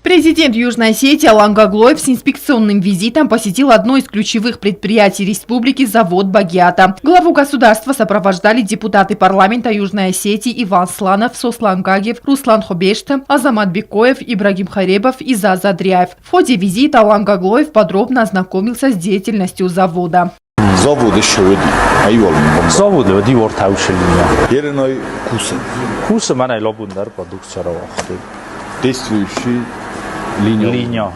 Президент Южной Осетии Алан Гаглоев с инспекционным визитом посетил одно из ключевых предприятий республики – завод «Багиата». Главу государства сопровождали депутаты парламента Южной Осетии Иван Сланов, Сослан Гагев, Руслан Хобешта, Азамат Бекоев, Ибрагим Харебов и Заза Дряев. В ходе визита Алан Гаглоев подробно ознакомился с деятельностью завода. Заводы шевели, заводы вот его таушили. Еленой кусы. Кусы манай лобундар продукция равахты. Действующий Линия.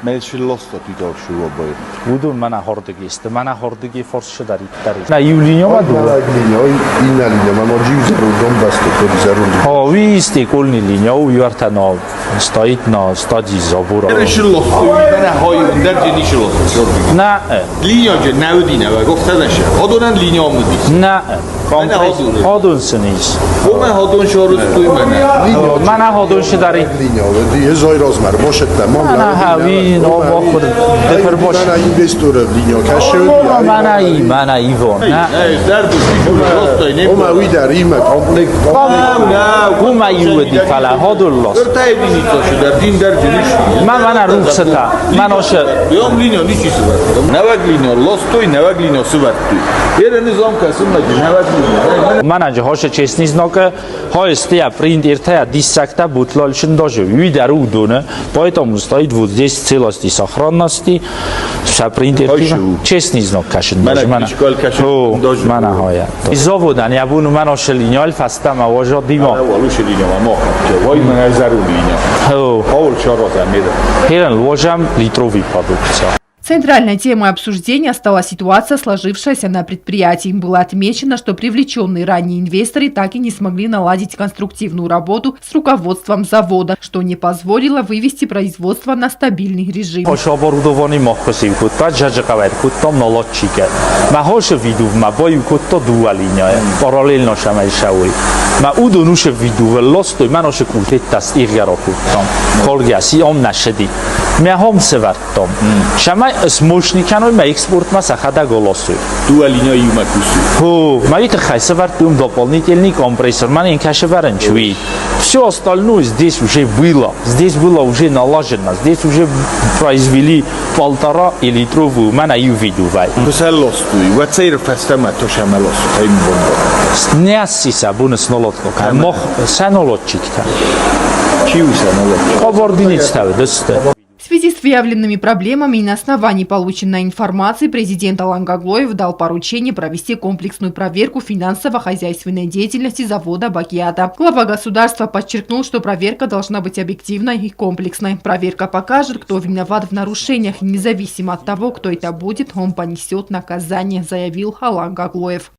Мельчи лосто туда шевели. Удун мана хордегист, мана хордеги форс шедарит дарит. На юлиния маду. Линия, маморджи зарудом басто, зарудом. Висти кольни линия, уйвартано стоит на стадии забора. Мельчи лосто, мана хой, дерди ничи лосто. На. Линия же наводина, гофтадаше. Ходунан линия омудис. На. Ходун сенис. Ома ходун шорус туймана. Мана ходун шедарит. Линия, езой розмар, мошетта, мама. Мана хави но бохор депербош. Мана инвестор линия кашевели. Мана ивон. На. Дерди лосто не. Ома уйдар има комплект. Гума юди фала ходун лос. Тайвини тошу дердин дерди ниши. Мана рухсата. Маноше. Биом линия ниши суват. Наваг линия лостой, наваг линия суваттуй. Ерен зомка сумаги наваг. Manager hoše čestný znok, hoje принт иртая диссакта бутлольшин даже видар удуне, поэтому стоит вот здесь целости сохранности, вся принт иртая честный знок кашин даже мана. Мана хоя. Заводан я буду маноше линия альфаста ма вожа дима. Лучше линия ма. Вой мана зару линия. Паул чароза меда. Херен ложам литровый продукция. Центральной темой обсуждения стала ситуация, сложившаяся на предприятии. Было отмечено, что привлеченные ранее инвесторы так и не смогли наладить конструктивную работу с руководством завода, что не позволило вывести производство на стабильный режим. Смощниканой ма экспорт ма сахада голосует. Дуа линия юма кусу. Марита хайсавар тум дополнительный компрессор. Ман инкашеварен чуи. Все остальное здесь уже было уже налажено. Здесь уже произвели 1,5 литровую мана ювидувай. Кусалостуй. Вацейр фастама тошамалос. Няси сабунес нолотко. Мох санолотчикта. Чиу санолотчик. Кобординец ставы, десте. В связи с выявленными проблемами и на основании полученной информации президент Алан Гаглоев дал поручение провести комплексную проверку финансово-хозяйственной деятельности завода «Багиата». Глава государства подчеркнул, что проверка должна быть объективной и комплексной. Проверка покажет, кто виноват в нарушениях, и независимо от того, кто это будет, он понесет наказание, заявил Алан Гаглоев.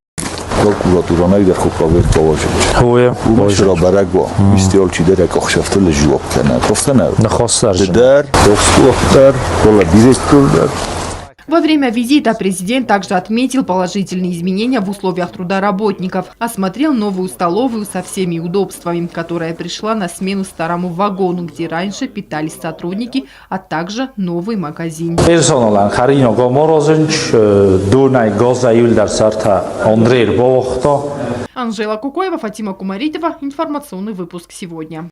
Прокуратура найдет проверку Хуя. Бошра барагва. Мистер Чидерек охшафту лежуап кана. Кофтана. Нахостар. Дар. Кофтар. Кола директор. Во время визита президент также отметил положительные изменения в условиях труда работников, осмотрел новую столовую со всеми удобствами, которая пришла на смену старому вагону, где раньше питались сотрудники, а также новый магазин. Персоналан Харино Гоморозенч, Дунай Гозаилдар Сарта, Андрей Бохто. Анжела Кукоева, Фатима Кумаритова. Информационный выпуск сегодня.